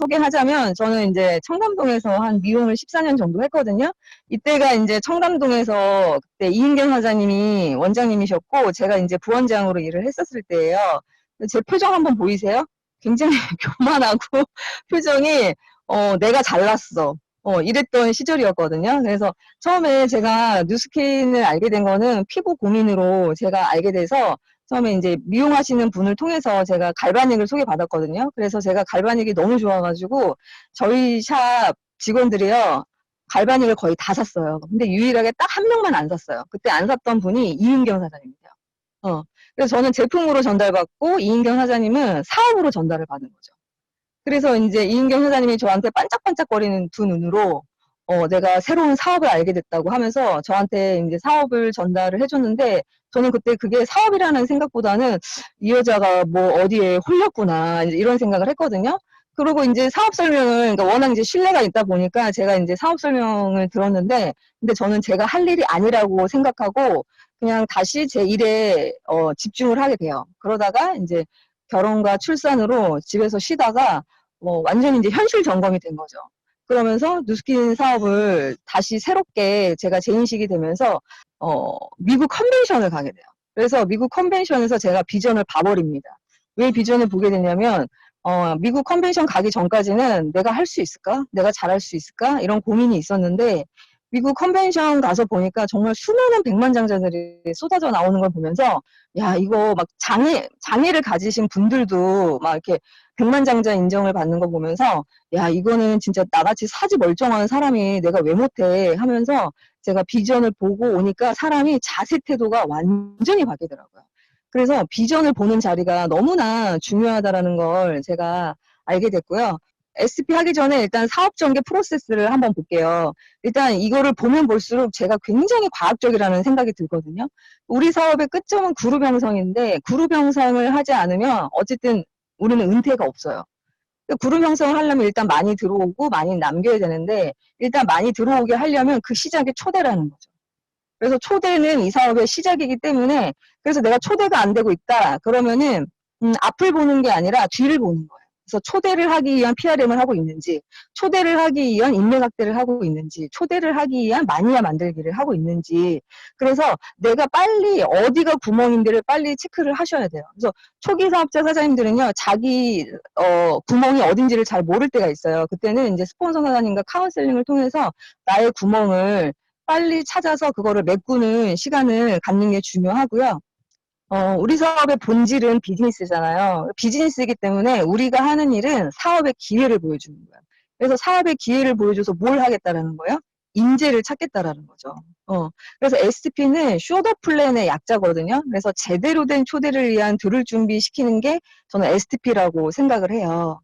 소개하자면 저는 이제 청담동에서 한 미용을 14년 정도 했거든요. 이때가 이제 청담동에서 그때 이인경 사장님이 원장님이셨고 제가 이제 부원장으로 일을 했었을 때예요. 제 표정 한번 보이세요? 굉장히 교만하고 표정이 내가 잘났어. 이랬던 시절이었거든요. 그래서 처음에 제가 뉴스킨을 알게 된 거는 피부 고민으로 제가 알게 돼서 처음에 이제 미용하시는 분을 통해서 제가 갈바닉을 소개받았거든요. 그래서 제가 갈바닉이 너무 좋아가지고 저희 샵 직원들이요. 갈바닉을 거의 다 샀어요. 근데 유일하게 딱 한 명만 안 샀어요. 그때 안 샀던 분이 이은경 사장님이세요. 그래서 저는 제품으로 전달받고 이은경 사장님은 사업으로 전달을 받은 거죠. 그래서 이제 이은경 사장님이 저한테 반짝반짝거리는 두 눈으로 내가 새로운 사업을 알게 됐다고 하면서 저한테 이제 사업을 전달을 해줬는데 저는 그때 그게 사업이라는 생각보다는 이 여자가 뭐 어디에 홀렸구나 이런 생각을 했거든요. 그리고 이제 사업 설명을 그러니까 워낙 이제 신뢰가 있다 보니까 제가 이제 사업 설명을 들었는데 근데 저는 제가 할 일이 아니라고 생각하고 그냥 다시 제 일에 집중을 하게 돼요. 그러다가 이제 결혼과 출산으로 집에서 쉬다가 완전히 이제 현실 점검이 된 거죠. 그러면서 뉴스킨 사업을 다시 새롭게 제가 재인식이 되면서 미국 컨벤션을 가게 돼요. 그래서 미국 컨벤션에서 제가 비전을 봐버립니다. 왜 비전을 보게 되냐면 미국 컨벤션 가기 전까지는 내가 할 수 있을까? 내가 잘할 수 있을까? 이런 고민이 있었는데 미국 컨벤션 가서 보니까 정말 수많은 백만장자들이 쏟아져 나오는 걸 보면서 야 이거 막 장애를 가지신 분들도 막 이렇게 백만장자 인정을 받는 거 보면서 야 이거는 진짜 나같이 사지 멀쩡한 사람이 내가 왜 못해 하면서 제가 비전을 보고 오니까 사람이 자세 태도가 완전히 바뀌더라고요. 그래서 비전을 보는 자리가 너무나 중요하다라는 걸 제가 알게 됐고요. SP 하기 전에 일단 사업 전개 프로세스를 한번 볼게요. 일단 이거를 보면 볼수록 제가 굉장히 과학적이라는 생각이 들거든요. 우리 사업의 끝점은 그룹 형성인데 그룹 형성을 하지 않으면 어쨌든 우리는 은퇴가 없어요. 그룹 형성을 하려면 일단 많이 들어오고 많이 남겨야 되는데 일단 많이 들어오게 하려면 그 시작이 초대라는 거죠. 그래서 초대는 이 사업의 시작이기 때문에 그래서 내가 초대가 안 되고 있다 그러면은 앞을 보는 게 아니라 뒤를 보는 거예요. 그래서 초대를 하기 위한 PRM을 하고 있는지 초대를 하기 위한 인맥 확대를 하고 있는지 초대를 하기 위한 마니아 만들기를 하고 있는지 그래서 내가 빨리 어디가 구멍인지를 빨리 체크를 하셔야 돼요. 그래서 초기 사업자 사장님들은요 자기 구멍이 어딘지를 잘 모를 때가 있어요. 그때는 이제 스폰서 사장님과 카운셀링을 통해서 나의 구멍을 빨리 찾아서 그거를 메꾸는 시간을 갖는 게 중요하고요. 우리 사업의 본질은 비즈니스잖아요. 비즈니스이기 때문에 우리가 하는 일은 사업의 기회를 보여주는 거예요. 그래서 사업의 기회를 보여줘서 뭘 하겠다라는 거예요? 인재를 찾겠다라는 거죠. 그래서 STP는 쇼더 플랜의 약자거든요. 그래서 제대로 된 초대를 위한 들을 준비시키는 게 저는 STP라고 생각을 해요.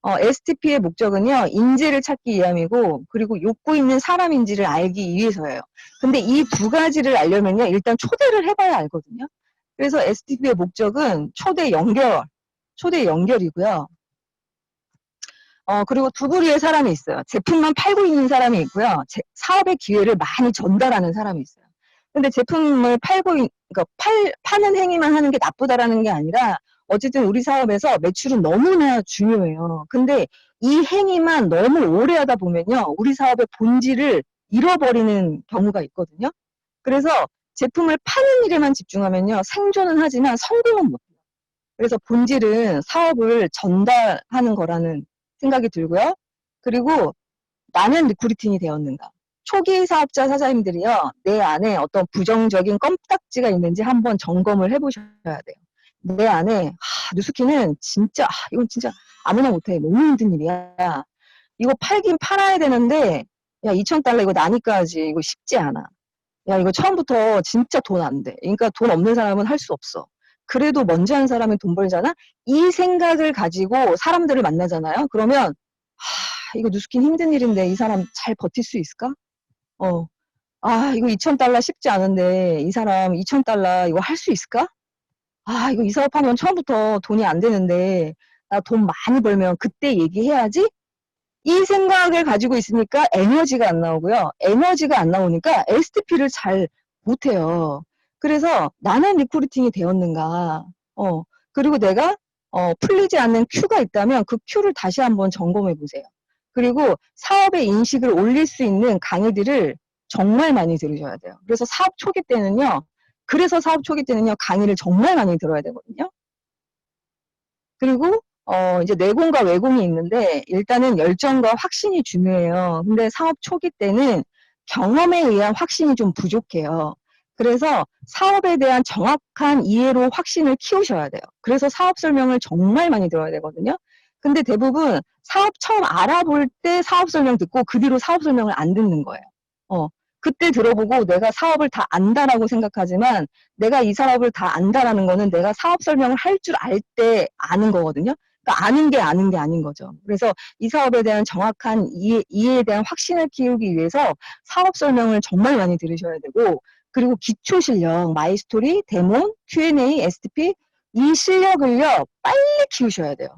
STP의 목적은요, 인재를 찾기 위함이고, 그리고 욕구 있는 사람인지를 알기 위해서예요. 근데 이 두 가지를 알려면요, 일단 초대를 해봐야 알거든요. 그래서 STP의 목적은 초대 연결이고요. 그리고 두 부류의 사람이 있어요. 제품만 팔고 있는 사람이 있고요. 사업의 기회를 많이 전달하는 사람이 있어요. 근데 제품을 그러니까 파는 행위만 하는 게 나쁘다라는 게 아니라 어쨌든 우리 사업에서 매출은 너무나 중요해요. 근데 이 행위만 너무 오래 하다 보면요. 우리 사업의 본질을 잃어버리는 경우가 있거든요. 그래서 제품을 파는 일에만 집중하면요. 생존은 하지만 성공은 못해요. 그래서 본질은 사업을 전달하는 거라는 생각이 들고요. 그리고 나는 리크루팅이 되었는가. 초기 사업자 사장님들이요. 내 안에 어떤 부정적인 껌딱지가 있는지 한번 점검을 해보셔야 돼요. 내 안에 뉴스키는 진짜 이건 진짜 아무나 못해. 너무 힘든 일이야. 이거 팔긴 팔아야 되는데 야 2,000달러 이거 나니까지 이거 쉽지 않아. 야 이거 처음부터 진짜 돈 안 돼. 그러니까 돈 없는 사람은 할 수 없어. 그래도 먼저 한 사람은 돈 벌잖아. 이 생각을 가지고 사람들을 만나잖아요. 그러면 이거 뉴스킨 힘든 일인데 이 사람 잘 버틸 수 있을까? 이거 2,000달러 쉽지 않은데 이 사람 2,000달러 이거 할 수 있을까? 이거 이 사업하면 처음부터 돈이 안 되는데 나 돈 많이 벌면 그때 얘기해야지? 이 생각을 가지고 있으니까 에너지가 안 나오고요. 에너지가 안 나오니까 STP를 잘 못해요. 그래서 나는 리크루팅이 되었는가? 그리고 내가 풀리지 않는 큐가 있다면 그 큐를 다시 한번 점검해 보세요. 그리고 사업의 인식을 올릴 수 있는 강의들을 정말 많이 들으셔야 돼요. 그래서 사업 초기 때는요, 강의를 정말 많이 들어야 되거든요. 그리고 이제 내공과 외공이 있는데 일단은 열정과 확신이 중요해요. 근데 사업 초기 때는 경험에 의한 확신이 좀 부족해요. 그래서 사업에 대한 정확한 이해로 확신을 키우셔야 돼요. 그래서 사업 설명을 정말 많이 들어야 되거든요. 근데 대부분 사업 처음 알아볼 때 사업 설명 듣고 그 뒤로 사업 설명을 안 듣는 거예요. 그때 들어보고 내가 사업을 다 안다라고 생각하지만 내가 이 사업을 다 안다라는 거는 내가 사업 설명을 할 줄 알 때 아는 거거든요. 그러니까 아는 게 아닌 거죠. 그래서 이 사업에 대한 정확한 이해에 대한 확신을 키우기 위해서 사업 설명을 정말 많이 들으셔야 되고, 그리고 기초 실력, 마이스토리, 데몬, Q&A, STP 이 실력을요 빨리 키우셔야 돼요.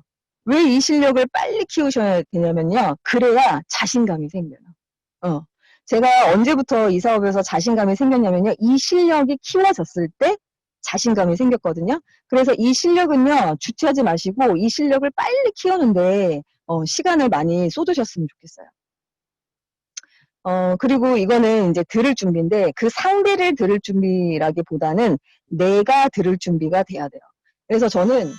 왜 이 실력을 빨리 키우셔야 되냐면요, 그래야 자신감이 생겨요. 제가 언제부터 이 사업에서 자신감이 생겼냐면요, 이 실력이 키워졌을 때 자신감이 생겼거든요. 그래서 이 실력은요, 주체하지 마시고 이 실력을 빨리 키우는데 시간을 많이 쏟으셨으면 좋겠어요. 그리고 이거는 이제 들을 준비인데, 그 상대를 들을 준비라기보다는 내가 들을 준비가 돼야 돼요. 그래서 저는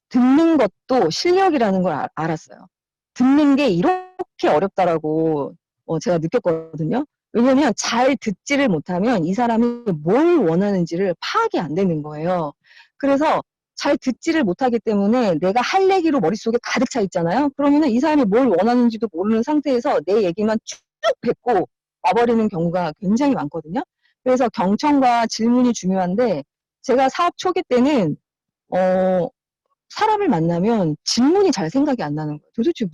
듣는 것도 실력이라는 걸 알았어요. 듣는 게 이렇게 어렵다라고 제가 느꼈거든요. 왜냐면 잘 듣지를 못하면 이 사람이 뭘 원하는지를 파악이 안 되는 거예요. 그래서 잘 듣지를 못하기 때문에 내가 할 얘기로 머릿속에 가득 차 있잖아요. 그러면은 이 사람이 뭘 원하는지도 모르는 상태에서 내 얘기만 쭉 뱉고 와버리는 경우가 굉장히 많거든요. 그래서 경청과 질문이 중요한데, 제가 사업 초기 때는 사람을 만나면 질문이 잘 생각이 안 나는 거예요. 도대체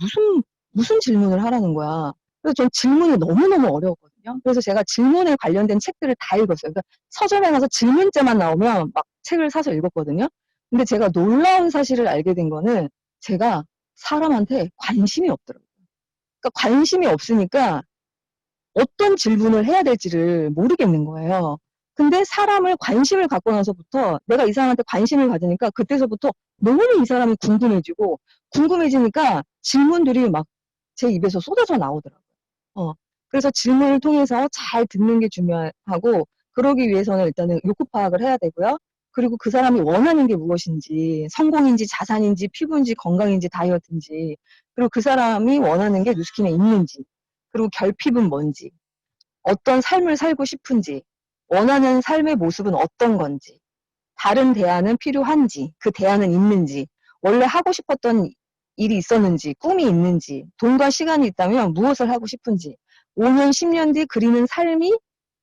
무슨 질문을 하라는 거야. 그래서 전 질문이 너무너무 어려웠거든요. 그래서 제가 질문에 관련된 책들을 다 읽었어요. 그러니까 서점에 가서 질문제만 나오면 막 책을 사서 읽었거든요. 근데 제가 놀라운 사실을 알게 된 거는, 제가 사람한테 관심이 없더라고요. 그러니까 관심이 없으니까 어떤 질문을 해야 될지를 모르겠는 거예요. 근데 사람을 관심을 갖고 나서부터 내가 이 사람한테 관심을 가지니까 그때서부터 너무 이 사람이 궁금해지니까 질문들이 막 제 입에서 쏟아져 나오더라고요. 그래서 질문을 통해서 잘 듣는 게 중요하고, 그러기 위해서는 일단은 욕구 파악을 해야 되고요. 그리고 그 사람이 원하는 게 무엇인지, 성공인지 자산인지 피부인지 건강인지 다이어트인지, 그리고 그 사람이 원하는 게 누스킨에 있는지, 그리고 결핍은 뭔지, 어떤 삶을 살고 싶은지, 원하는 삶의 모습은 어떤 건지, 다른 대안은 필요한지, 그 대안은 있는지, 원래 하고 싶었던 일이 있었는지, 꿈이 있는지, 돈과 시간이 있다면 무엇을 하고 싶은지, 5년, 10년 뒤 그리는 삶이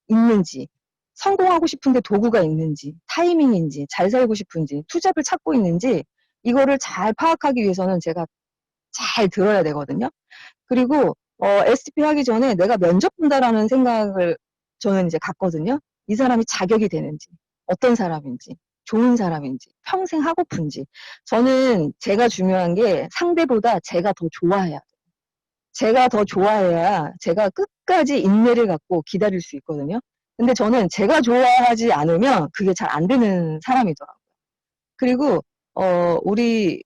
있는지, 성공하고 싶은데 도구가 있는지, 타이밍인지, 잘 살고 싶은지, 투잡을 찾고 있는지, 이거를 잘 파악하기 위해서는 제가 잘 들어야 되거든요. 그리고 STP 하기 전에 내가 면접 본다라는 생각을 저는 이제 갖거든요. 이 사람이 자격이 되는지, 어떤 사람인지, 좋은 사람인지, 평생 하고픈지. 저는 제가 중요한 게 상대보다 제가 더 좋아해야 돼요. 제가 더 좋아해야 제가 끝까지 인내를 갖고 기다릴 수 있거든요. 근데 저는 제가 좋아하지 않으면 그게 잘 안 되는 사람이더라고요. 그리고 우리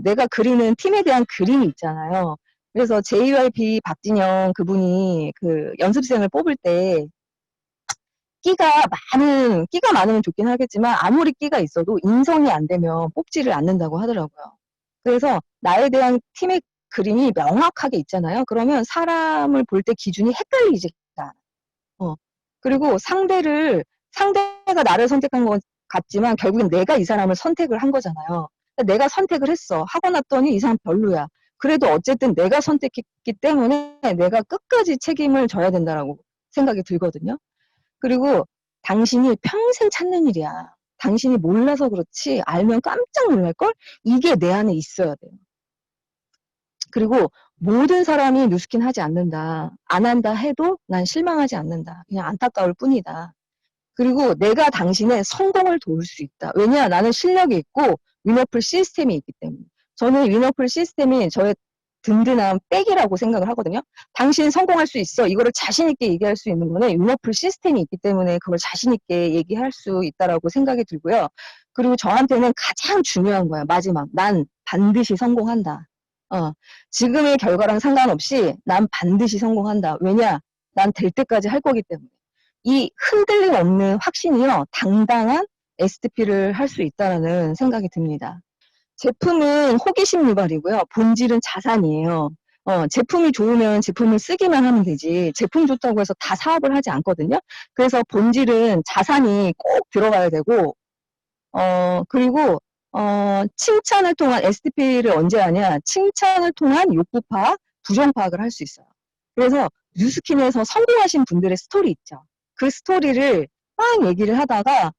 내가 그리는 팀에 대한 그림이 있잖아요. 그래서 JYP 박진영 그분이 그 연습생을 뽑을 때 끼가 많으면 좋긴 하겠지만 아무리 끼가 있어도 인성이 안 되면 뽑지를 않는다고 하더라고요. 그래서 나에 대한 팀의 그림이 명확하게 있잖아요. 그러면 사람을 볼 때 기준이 헷갈리지 않아요. 그리고 상대가 나를 선택한 것 같지만 결국엔 내가 이 사람을 선택을 한 거잖아요. 내가 선택을 했어. 하고 났더니 이 사람 별로야. 그래도 어쨌든 내가 선택했기 때문에 내가 끝까지 책임을 져야 된다라고 생각이 들거든요. 그리고 당신이 평생 찾는 일이야. 당신이 몰라서 그렇지 알면 깜짝 놀랄걸? 이게 내 안에 있어야 돼요. 그리고 모든 사람이 누스킨 하지 않는다. 안 한다 해도 난 실망하지 않는다. 그냥 안타까울 뿐이다. 그리고 내가 당신의 성공을 도울 수 있다. 왜냐? 나는 실력이 있고 위너풀 시스템이 있기 때문에. 저는 위너풀 시스템이 저의 든든한 백이라고 생각을 하거든요. 당신 성공할 수 있어. 이거를 자신 있게 얘기할 수 있는 거는 융어풀 시스템이 있기 때문에 그걸 자신 있게 얘기할 수 있다라고 생각이 들고요. 그리고 저한테는 가장 중요한 거예요. 마지막. 난 반드시 성공한다. 어, 지금의 결과랑 상관없이 난 반드시 성공한다. 왜냐? 난 될 때까지 할 거기 때문에. 이 흔들림 없는 확신이요. 당당한 STP를 할 수 있다라는 생각이 듭니다. 제품은 호기심 유발이고요. 본질은 자산이에요. 제품이 좋으면 제품을 쓰기만 하면 되지. 제품 좋다고 해서 다 사업을 하지 않거든요. 그래서 본질은 자산이 꼭 들어가야 되고, 그리고, 칭찬을 통한 STP를 언제 하냐? 칭찬을 통한 욕구 파악, 부정 파악을 할 수 있어요. 그래서 뉴스킨에서 성공하신 분들의 스토리 있죠. 그 스토리를 막 얘기를 하다가,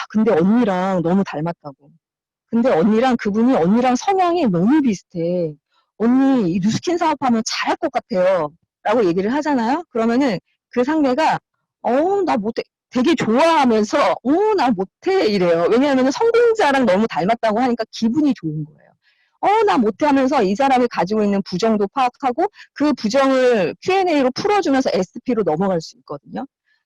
근데 언니랑 너무 닮았다고. 근데 언니랑 그분이 언니랑 성향이 너무 비슷해. 언니 이 뉴스킨 사업하면 잘할 것 같아요. 라고 얘기를 하잖아요. 그러면은 그 상대가 나 못해. 되게 좋아하면서 나 못해 이래요. 왜냐하면 성공자랑 너무 닮았다고 하니까 기분이 좋은 거예요. 나 못해 하면서 이 사람이 가지고 있는 부정도 파악하고 그 부정을 Q&A로 풀어주면서 SP로 넘어갈 수 있거든요.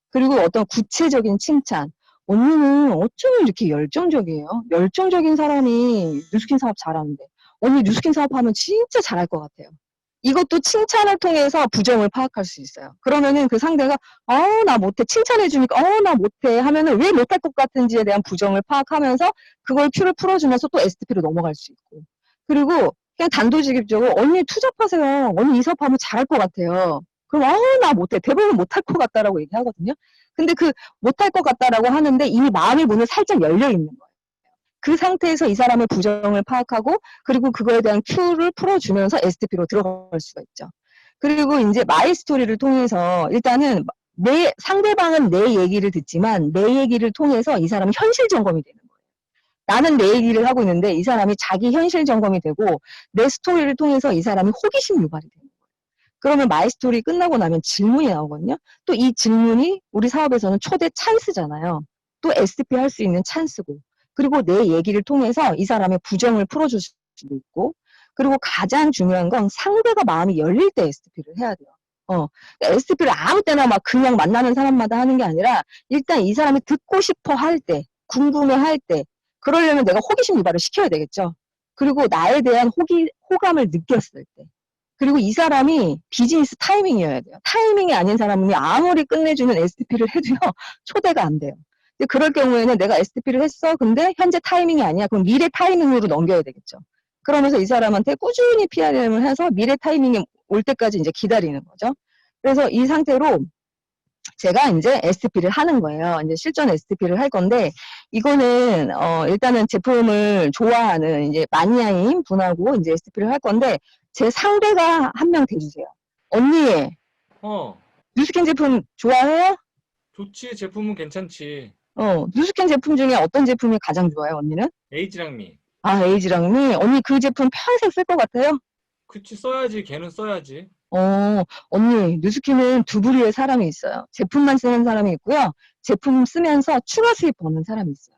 그리고 어떤 구체적인 칭찬. 언니는 어쩜 이렇게 열정적이에요? 열정적인 사람이 뉴스킨 사업 잘하는데. 언니 뉴스킨 사업하면 진짜 잘할 것 같아요. 이것도 칭찬을 통해서 부정을 파악할 수 있어요. 그러면은 그 상대가, 나 못해. 칭찬해주니까, 나 못해. 하면은 왜 못할 것 같은지에 대한 부정을 파악하면서 그걸 Q를 풀어주면서 또 STP로 넘어갈 수 있고. 그리고 그냥 단도직입적으로, 언니 투잡하세요. 언니 이 사업하면 잘할 것 같아요. 그럼, 나 못해. 대부분 못할 것 같다라고 얘기하거든요. 근데 그 못할 것 같다라고 하는데 이미 마음의 문은 살짝 열려 있는 거예요. 그 상태에서 이 사람의 부정을 파악하고 그리고 그거에 대한 Q를 풀어주면서 STP로 들어갈 수가 있죠. 그리고 이제 마이 스토리를 통해서 일단은 상대방은 내 얘기를 듣지만 내 얘기를 통해서 이 사람은 현실 점검이 되는 거예요. 나는 내 얘기를 하고 있는데 이 사람이 자기 현실 점검이 되고 내 스토리를 통해서 이 사람이 호기심 유발이 되는 거예요. 그러면 마이 스토리 끝나고 나면 질문이 나오거든요. 또 이 질문이 우리 사업에서는 초대 찬스잖아요. 또 STP 할 수 있는 찬스고. 그리고 내 얘기를 통해서 이 사람의 부정을 풀어줄 수도 있고. 그리고 가장 중요한 건 상대가 마음이 열릴 때 STP를 해야 돼요. STP를 아무 때나 막 그냥 만나는 사람마다 하는 게 아니라 일단 이 사람이 듣고 싶어 할 때, 궁금해 할 때, 그러려면 내가 호기심 유발을 시켜야 되겠죠. 그리고 나에 대한 호감을 느꼈을 때. 그리고 이 사람이 비즈니스 타이밍이어야 돼요. 타이밍이 아닌 사람이 아무리 끝내주는 STP를 해도요, 초대가 안 돼요. 근데 그럴 경우에는 내가 STP를 했어. 근데 현재 타이밍이 아니야. 그럼 미래 타이밍으로 넘겨야 되겠죠. 그러면서 이 사람한테 꾸준히 PRM을 해서 미래 타이밍이 올 때까지 이제 기다리는 거죠. 그래서 이 상태로 제가 이제 STP를 하는 거예요. 이제 실전 STP를 할 건데, 이거는, 일단은 제품을 좋아하는 이제 마니아인 분하고 이제 STP를 할 건데, 제 상대가 한 명 대주세요. 언니, 어, 뉴스캔 제품 좋아해요? 좋지. 제품은 괜찮지. 뉴스캔 제품 중에 어떤 제품이 가장 좋아요, 언니는? 에이지랑미. 아, 에이지랑미? 언니 그 제품 평생 쓸 것 같아요? 그치, 써야지. 걔는 써야지. 언니, 뉴스킨은 두 부류의 사람이 있어요. 제품만 쓰는 사람이 있고요. 제품 쓰면서 추가 수입 버는 사람이 있어요.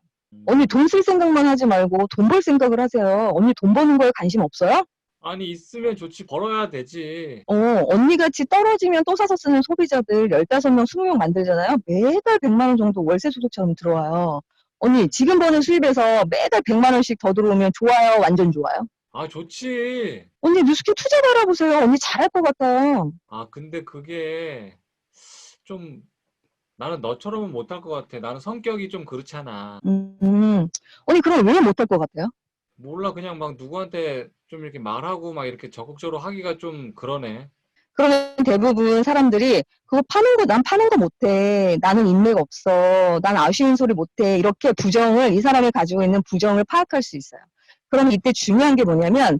언니 음. 돈 쓸 생각만 하지 말고 돈 벌 생각을 하세요. 언니 돈 버는 거에 관심 없어요? 아니, 있으면 좋지. 벌어야 되지. 언니같이 떨어지면 또 사서 쓰는 소비자들 15명, 20명 만들잖아요. 매달 100만 원 정도 월세 소득처럼 들어와요. 언니, 지금 버는 수입에서 매달 100만 원씩 더 들어오면 좋아요? 완전 좋아요? 아, 좋지. 언니 뉴스킨 투자 받아보세요. 언니 잘할 것 같아요. 아, 근데 그게 좀 나는 너처럼은 못할 것 같아. 나는 성격이 좀 그렇잖아. 언니 그럼 왜 못할 것 같아요? 몰라, 그냥 막 누구한테 좀 이렇게 말하고 막 이렇게 적극적으로 하기가 좀 그러네. 그러면 대부분 사람들이 그거 파는 거, 난 파는 거 못해. 나는 인맥 없어. 난 아쉬운 소리 못해. 이렇게 부정을, 이 사람이 가지고 있는 부정을 파악할 수 있어요. 그럼 이때 중요한 게 뭐냐면,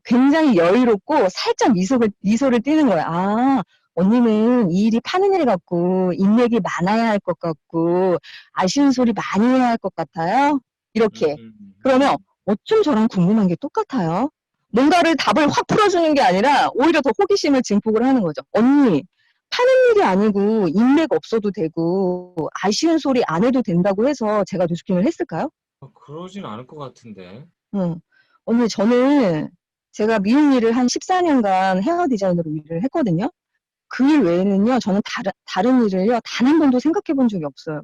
굉장히 여유롭고 살짝 미소를 띠는 거야. 언니는 이 일이 파는 일 같고, 인맥이 많아야 할 것 같고, 아쉬운 소리 많이 해야 할 것 같아요. 음, 이렇게. 음, 그러면 음. 어쩜 저랑 궁금한 게 똑같아요? 뭔가를 답을 확 풀어주는 게 아니라 오히려 더 호기심을 증폭을 하는 거죠. 언니, 파는 일이 아니고 인맥 없어도 되고 아쉬운 소리 안 해도 된다고 해서 제가 뉴스킹을 했을까요? 그러진 않을 것 같은데. 응. 언니, 저는 제가 미용 일을 한 14년간 헤어 디자이너로 일을 했거든요. 그 일 외에는요, 저는 다른 일을요, 단 한 번도 생각해 본 적이 없어요.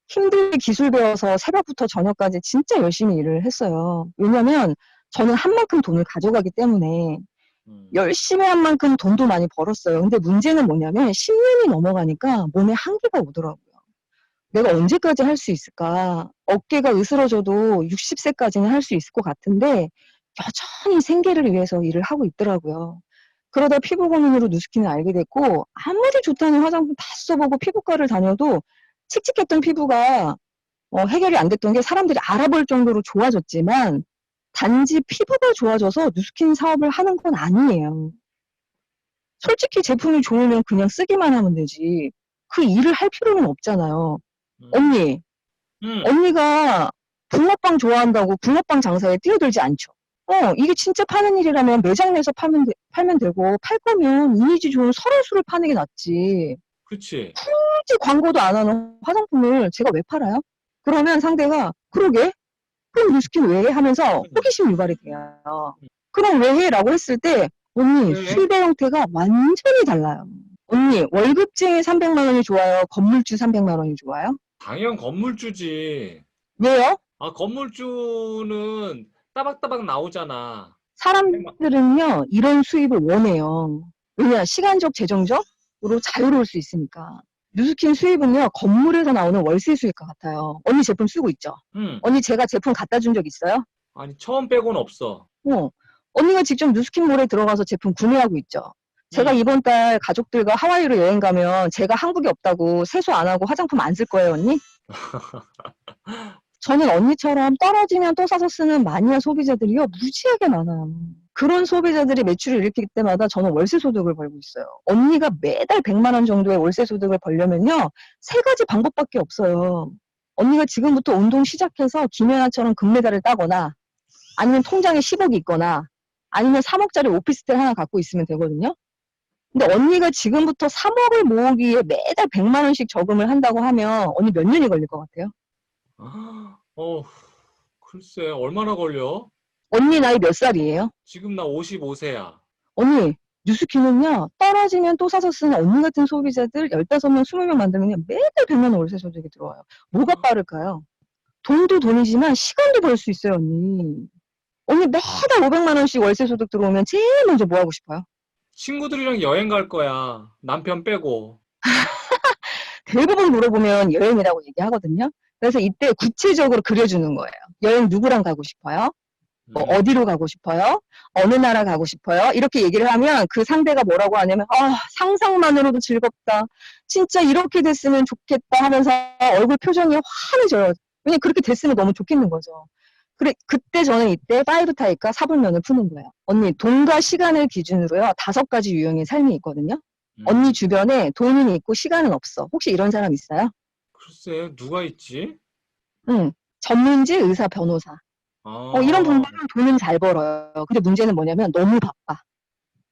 힘들게 기술 배워서 새벽부터 저녁까지 진짜 열심히 일을 했어요. 왜냐면 저는 한 만큼 돈을 가져가기 때문에 열심히 한 만큼 돈도 많이 벌었어요. 근데 문제는 뭐냐면 10년이 넘어가니까 몸에 한계가 오더라고요. 내가 언제까지 할 수 있을까? 어깨가 으스러져도 60세까지는 할 수 있을 것 같은데 여전히 생계를 위해서 일을 하고 있더라고요. 그러다 피부 고민으로 누스킨을 알게 됐고 아무리 좋다는 화장품 다 써보고 피부과를 다녀도 칙칙했던 피부가 해결이 안 됐던 게 사람들이 알아볼 정도로 좋아졌지만 단지 피부가 좋아져서 누스킨 사업을 하는 건 아니에요. 솔직히 제품이 좋으면 그냥 쓰기만 하면 되지. 그 일을 할 필요는 없잖아요. 음. 언니, 음. 언니가 붕어빵 좋아한다고 붕어빵 장사에 뛰어들지 않죠. 이게 진짜 파는 일이라면 매장 내서 팔면 되고, 팔 거면 이미지 좋은 설화수를 파는 게 낫지. 그치. 굳이 광고도 안 하는 화장품을 제가 왜 팔아요? 그러면 상대가, 그러게? 그럼 뉴스킨 왜 해? 하면서 호기심 유발이 돼요. 그럼 왜 해? 라고 했을 때, 언니, 왜? 수입의 형태가 완전히 달라요. 언니, 월급쟁이 300만 원이 좋아요? 건물주 300만 원이 좋아요? 당연 건물주지. 왜요? 아, 건물주는 따박따박 나오잖아. 사람들은요, 이런 수입을 원해요. 왜냐, 시간적, 재정적으로 자유로울 수 있으니까. 뉴스킨 수입은요, 건물에서 나오는 월세 수입과 같아요. 언니 제품 쓰고 있죠? 응. 언니 제가 제품 갖다 준 적 있어요? 아니, 처음 빼고는 없어. 언니가 직접 뉴스킨몰에 들어가서 제품 구매하고 있죠? 제가 응. 이번 달 가족들과 하와이로 여행 가면 제가 한국에 없다고 세수 안 하고 화장품 안 쓸 거예요, 언니? 저는 언니처럼 떨어지면 또 사서 쓰는 마니아 소비자들이요, 무지하게 많아요. 그런 소비자들이 매출을 일으킬 때마다 저는 월세 소득을 벌고 있어요. 언니가 매달 100만 원 정도의 월세 소득을 벌려면요, 세 가지 방법밖에 없어요. 언니가 지금부터 운동 시작해서 김연아처럼 금메달을 따거나, 아니면 통장에 10억이 있거나, 아니면 3억짜리 오피스텔 하나 갖고 있으면 되거든요. 근데 언니가 지금부터 3억을 모으기에 매달 100만 원씩 저금을 한다고 하면 언니 몇 년이 걸릴 것 같아요? 어, 글쎄, 얼마나 걸려? 언니 나이 몇 살이에요? 지금 나 55세야. 언니, 뉴스키는요, 떨어지면 또 사서 쓰는 언니 같은 소비자들 15명, 20명 만들면 매달 100만 원 월세 소득이 들어와요. 뭐가 빠를까요? 돈도 돈이지만 시간도 벌 수 있어요, 언니. 언니 매달 500만 원씩 월세 소득 들어오면 제일 먼저 뭐 하고 싶어요? 친구들이랑 여행 갈 거야. 남편 빼고. 대부분 물어보면 여행이라고 얘기하거든요. 그래서 이때 구체적으로 그려주는 거예요. 여행 누구랑 가고 싶어요? 어디로 가고 싶어요? 어느 나라 가고 싶어요? 이렇게 얘기를 하면 그 상대가 뭐라고 하냐면, 상상만으로도 즐겁다. 진짜 이렇게 됐으면 좋겠다 하면서 얼굴 표정이 환해져요. 왜냐면 그렇게 됐으면 너무 좋겠는 거죠. 그래, 그때 저는 이때 파이브 타입과 사불면을 푸는 거예요. 언니, 돈과 시간을 기준으로요, 5가지 유형의 삶이 있거든요. 언니 주변에 돈은 있고 시간은 없어. 혹시 이런 사람 있어요? 글쎄, 누가 있지? 응. 전문직, 의사, 변호사. 이런 아, 분들은 돈은 잘 벌어요. 근데 문제는 뭐냐면 너무 바빠.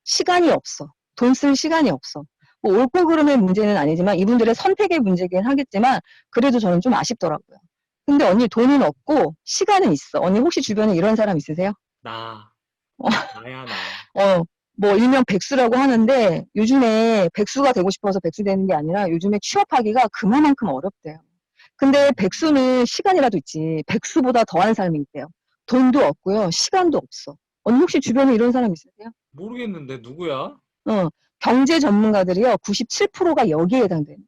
시간이 없어. 돈 쓸 시간이 없어. 뭐 옳고 그름의 문제는 아니지만 이분들의 선택의 문제긴 하겠지만 그래도 저는 좀 아쉽더라고요. 근데 언니 돈은 없고 시간은 있어. 언니 혹시 주변에 이런 사람 있으세요? 나. 어, 나야, 나. 뭐 일명 백수라고 하는데 요즘에 백수가 되고 싶어서 백수 되는 게 아니라 요즘에 취업하기가 그만큼 어렵대요. 근데 백수는 시간이라도 있지. 백수보다 더한 삶이 있대요. 돈도 없고요. 시간도 없어. 언니 혹시 주변에 이런 사람 있으세요? 모르겠는데, 누구야? 경제 전문가들이요. 97%가 여기에 해당됩니다.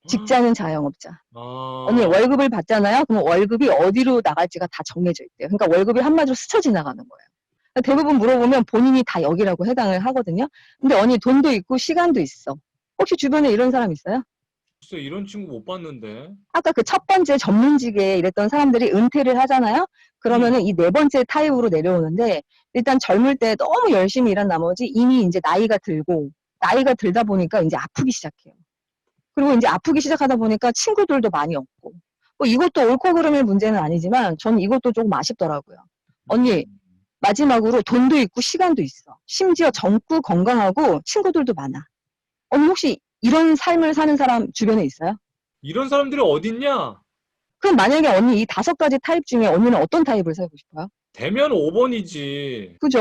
직장인 자영업자. 언니 아, 월급을 받잖아요. 그럼 월급이 어디로 나갈지가 다 정해져 있대요. 그러니까 월급이 한마디로 스쳐 지나가는 거예요. 대부분 물어보면 본인이 다 여기라고 해당을 하거든요. 근데 언니 돈도 있고 시간도 있어. 혹시 주변에 이런 사람 있어요? 글쎄, 이런 친구 못 봤는데. 아까 그 첫 번째 전문직에 이랬던 사람들이 은퇴를 하잖아요. 응. 그러면은 이 네 번째 타입으로 내려오는데 일단 젊을 때 너무 열심히 일한 나머지 이미 이제 나이가 들고 나이가 들다 보니까 이제 아프기 시작해요. 그리고 이제 아프기 시작하다 보니까 친구들도 많이 없고 뭐 이것도 옳고 그름의 문제는 아니지만 전 이것도 조금 아쉽더라고요. 언니 음. 마지막으로 돈도 있고 시간도 있어. 심지어 젊고 건강하고 친구들도 많아. 언니 혹시 이런 삶을 사는 사람 주변에 있어요? 이런 사람들이 어딨냐? 그럼 만약에 언니 이 5가지 타입 중에 언니는 어떤 타입을 살고 싶어요? 되면 5번이지. 그죠?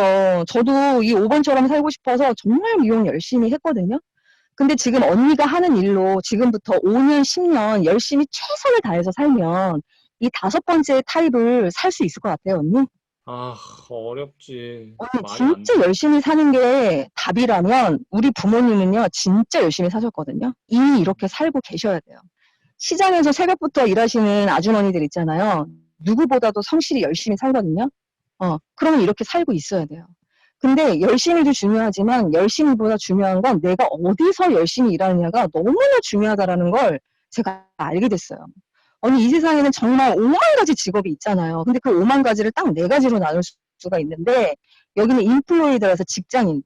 저도 이 5번처럼 살고 싶어서 정말 미용 열심히 했거든요. 근데 지금 언니가 하는 일로 지금부터 5년, 10년 열심히 최선을 다해서 살면 이 5번째 타입을 살 수 있을 것 같아요, 언니. 아, 어렵지. 언니 말이 안 진짜 돼. 열심히 사는 게 답이라면 우리 부모님은요, 진짜 열심히 사셨거든요. 이미 이렇게 살고 계셔야 돼요. 시장에서 새벽부터 일하시는 아주머니들 있잖아요. 누구보다도 성실히 열심히 살거든요. 그러면 이렇게 살고 있어야 돼요. 근데 열심히도 중요하지만 열심히보다 중요한 건 내가 어디서 열심히 일하느냐가 너무나 중요하다라는 걸 제가 알게 됐어요. 언니 이 세상에는 정말 5만 가지 직업이 있잖아요. 근데 그 5만 가지를 딱 4가지로 나눌 수가 있는데 여기는 인플로이드라서 직장인,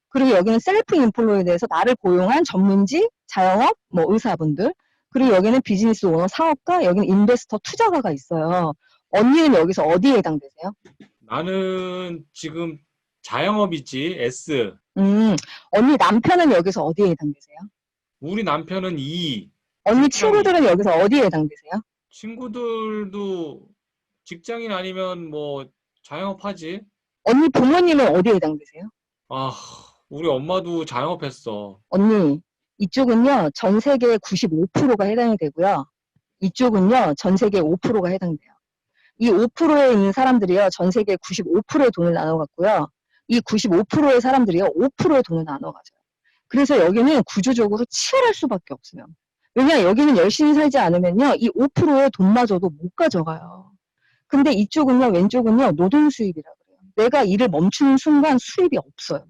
그리고 여기는 셀프 인플로이드에서 나를 고용한 전문직, 자영업, 뭐 의사분들, 그리고 여기는 비즈니스 오너, 사업가, 여기는 인베스터, 투자가가 있어요. 언니는 여기서 어디에 해당되세요? 나는 지금 자영업이지, S. 음, 언니 남편은 여기서 어디에 해당되세요? 우리 남편은 E, 언니 직장인. 친구들은 여기서 어디에 해당되세요? 친구들도 직장인 아니면 뭐 자영업하지. 언니 부모님은 어디에 해당되세요? 아, 우리 엄마도 자영업했어. 언니, 이쪽은요, 전 세계 95%가 해당이 되고요. 이쪽은요, 전 세계 5%가 해당돼요. 이 5%에 있는 사람들이요, 전 세계 95%의 돈을 나눠 갖고요. 이 95%의 사람들이요, 5%의 돈을 나눠 가져요. 그래서 여기는 구조적으로 치열할 수밖에 없어요. 왜냐, 여기는 열심히 살지 않으면요, 이 5%의 돈마저도 못 가져가요. 근데 이쪽은요, 왼쪽은요, 노동 수입이라 그래요. 내가 일을 멈추는 순간 수입이 없어요.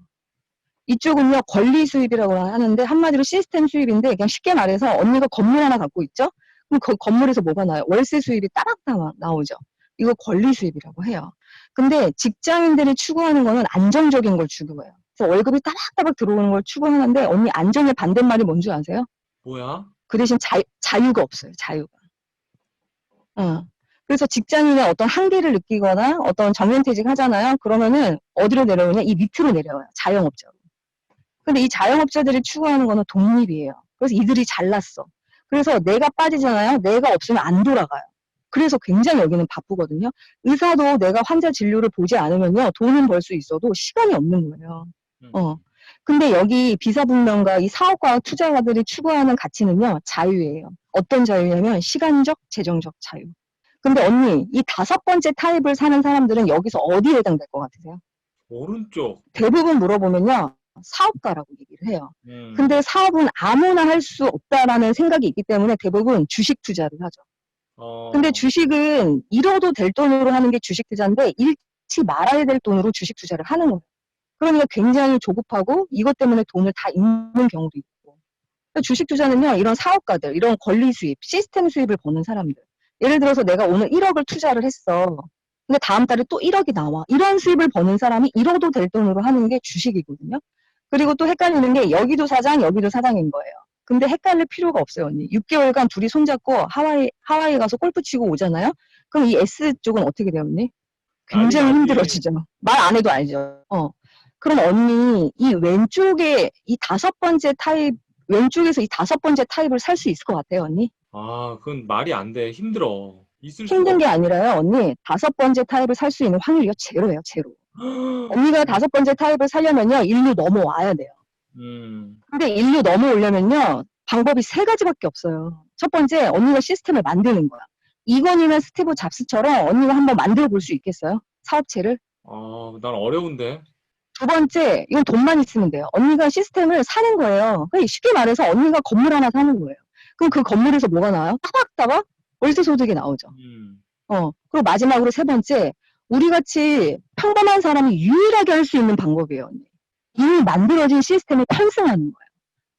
이쪽은요, 권리 수입이라고 하는데, 한마디로 시스템 수입인데, 그냥 쉽게 말해서 언니가 건물 하나 갖고 있죠? 그럼 그 건물에서 뭐가 나요? 월세 수입이 따박 나오죠. 이거 권리 수입이라고 해요. 근데 직장인들이 추구하는 거는 안정적인 걸 추구해요. 그래서 월급이 따박따박 들어오는 걸 추구하는데, 언니 안정의 반대말이 뭔지 아세요? 뭐야? 그 대신 자유가 없어요, 자유가. 어. 그래서 직장인의 어떤 한계를 느끼거나 어떤 정년퇴직 하잖아요. 그러면은 어디로 내려오냐? 이 밑으로 내려와요. 자영업자로. 근데 이 자영업자들이 추구하는 거는 독립이에요. 그래서 이들이 잘났어. 그래서 내가 빠지잖아요. 내가 없으면 안 돌아가요. 그래서 굉장히 여기는 바쁘거든요. 의사도 내가 환자 진료를 보지 않으면요. 돈은 벌 수 있어도 시간이 없는 거예요. 어. 음. 근데 여기 비사분명과 이 사업가와 투자가들이 추구하는 가치는요. 자유예요. 어떤 자유냐면 시간적, 재정적 자유. 근데 언니, 이 5번째 타입을 사는 사람들은 여기서 어디에 해당될 것 같으세요? 오른쪽. 대부분 물어보면요. 사업가라고 얘기를 해요. 음. 근데 사업은 아무나 할 수 없다라는 생각이 있기 때문에 대부분 주식 투자를 하죠. 근데 어, 주식은 잃어도 될 돈으로 하는 게 주식 투자인데 잃지 말아야 될 돈으로 주식 투자를 하는 거예요. 그러니까 굉장히 조급하고 이것 때문에 돈을 다 잃는 경우도 있고. 그러니까 주식 투자는요, 이런 사업가들, 이런 권리 수입, 시스템 수입을 버는 사람들. 예를 들어서 내가 오늘 1억을 투자를 했어. 근데 다음 달에 또 1억이 나와. 이런 수입을 버는 사람이 잃어도 될 돈으로 하는 게 주식이거든요. 그리고 또 헷갈리는 게 여기도 사장, 여기도 사장인 거예요. 근데 헷갈릴 필요가 없어요, 언니. 6개월간 둘이 손잡고 하와이 가서 골프 치고 오잖아요? 그럼 이 S 쪽은 어떻게 돼요, 언니? 난리 굉장히 나지. 힘들어지죠. 말 안 해도 알죠. 그럼 언니, 이 왼쪽에 이 5번째 타입, 왼쪽에서 이 5번째 타입을 살 수 있을 것 같아요, 언니? 아, 그건 말이 안 돼. 힘들어. 있을 수가 힘든 게 없어. 아니라요, 언니. 5번째 타입을 살 수 있는 확률이요, 제로예요, 제로. 언니가 5번째 타입을 살려면요, 인류 넘어와야 돼요. 음, 근데 인류 넘어오려면요, 방법이 3가지밖에 없어요. 첫 번째, 언니가 시스템을 만드는 거야. 이건이나 스티브 잡스처럼 언니가 한번 만들어 볼 수 있겠어요? 사업체를? 난 어려운데. 두 번째, 이건 돈만 있으면 돼요. 언니가 시스템을 사는 거예요. 그러니까 쉽게 말해서 언니가 건물 하나 사는 거예요. 그럼 그 건물에서 뭐가 나와요? 따박따박 월세 소득이 나오죠. 음, 그리고 마지막으로 3번째, 우리 같이 평범한 사람이 유일하게 할 수 있는 방법이에요, 언니. 이미 만들어진 시스템을 편승하는 거예요.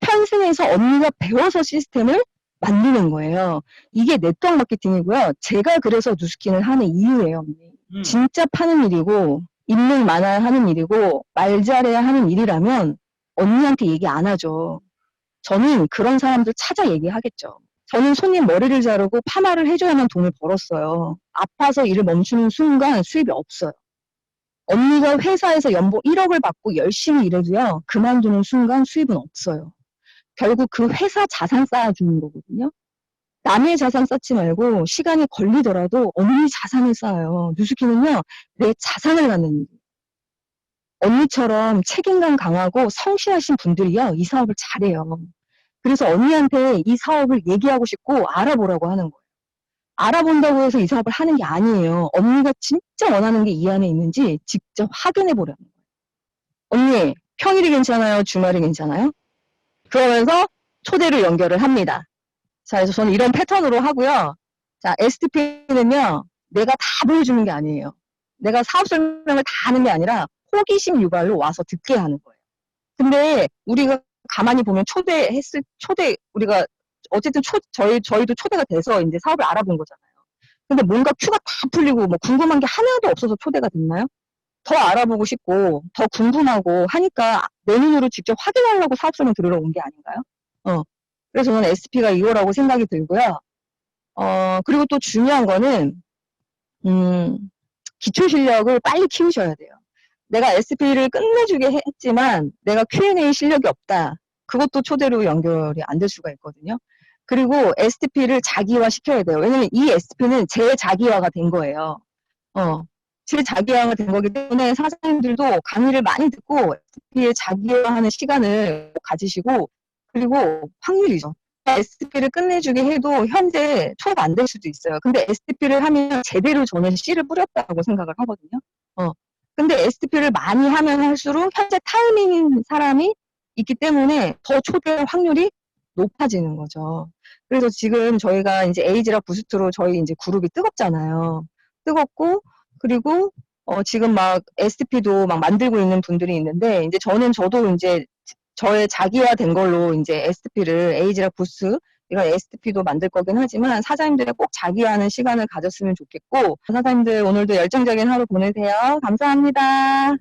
편승해서 언니가 배워서 시스템을 만드는 거예요. 이게 네트워크 마케팅이고요. 제가 그래서 뉴스킨을 하는 이유예요, 언니. 음. 진짜 파는 일이고, 인맥 많아야 하는 일이고, 말 잘해야 하는 일이라면 언니한테 얘기 안 하죠. 저는 그런 사람들 찾아 얘기하겠죠. 저는 손님 머리를 자르고 파마를 해줘야만 돈을 벌었어요. 아파서 일을 멈추는 순간 수입이 없어요. 언니가 회사에서 연봉 1억을 받고 열심히 일해도요, 그만두는 순간 수입은 없어요. 결국 그 회사 자산 쌓아주는 거거든요. 남의 자산 쌓지 말고 시간이 걸리더라도 언니 자산을 쌓아요. 뉴스키는요, 내 자산을 갖는 일. 언니처럼 책임감 강하고 성실하신 분들이요, 이 사업을 잘해요. 그래서 언니한테 이 사업을 얘기하고 싶고 알아보라고 하는 거예요. 알아본다고 해서 이 사업을 하는 게 아니에요. 언니가 진짜 원하는 게 이 안에 있는지 직접 확인해 보라는 거예요. 언니, 평일이 괜찮아요? 주말이 괜찮아요? 그러면서 초대를 연결을 합니다. 자, 그래서 저는 이런 패턴으로 하고요. 자, STP는요, 내가 다 보여주는 게 아니에요. 내가 사업 설명을 다 하는 게 아니라 호기심 유발로 와서 듣게 하는 거예요. 근데 우리가 가만히 보면 우리가 어쨌든 저희도 초대가 돼서 이제 사업을 알아본 거잖아요. 근데 뭔가 큐가 다 풀리고 뭐 궁금한 게 하나도 없어서 초대가 됐나요? 더 알아보고 싶고 더 궁금하고 하니까 내 눈으로 직접 확인하려고 사업 설명 들으러 온 게 아닌가요? 그래서 저는 SP가 이거라고 생각이 들고요. 그리고 또 중요한 거는 기초 실력을 빨리 키우셔야 돼요. 내가 SP를 끝내주게 했지만 내가 Q&A 실력이 없다. 그것도 초대로 연결이 안 될 수가 있거든요. 그리고 STP를 자기화 시켜야 돼요. 왜냐면 이 SP는 제 자기화가 된 거예요. 제 자기화가 된 거기 때문에 사장님들도 강의를 많이 듣고 STP의 자기화하는 시간을 가지시고, 그리고 확률이죠. STP를 끝내주게 해도 현재 초대가 안 될 수도 있어요. 근데 STP를 하면 제대로 저는 씨를 뿌렸다고 생각을 하거든요. 근데 STP를 많이 하면 할수록 현재 타이밍인 사람이 있기 때문에 더 초대할 확률이 높아지는 거죠. 그래서 지금 저희가 이제 에이지락 부스트로 저희 이제 그룹이 뜨겁잖아요. 뜨겁고, 그리고 지금 막 STP도 막 만들고 있는 분들이 있는데, 이제 저도 이제 저의 자기화된 걸로 이제 STP를 에이지락 부스 이런 STP도 만들 거긴 하지만 사장님들이 꼭 자기화하는 시간을 가졌으면 좋겠고, 사장님들 오늘도 열정적인 하루 보내세요. 감사합니다.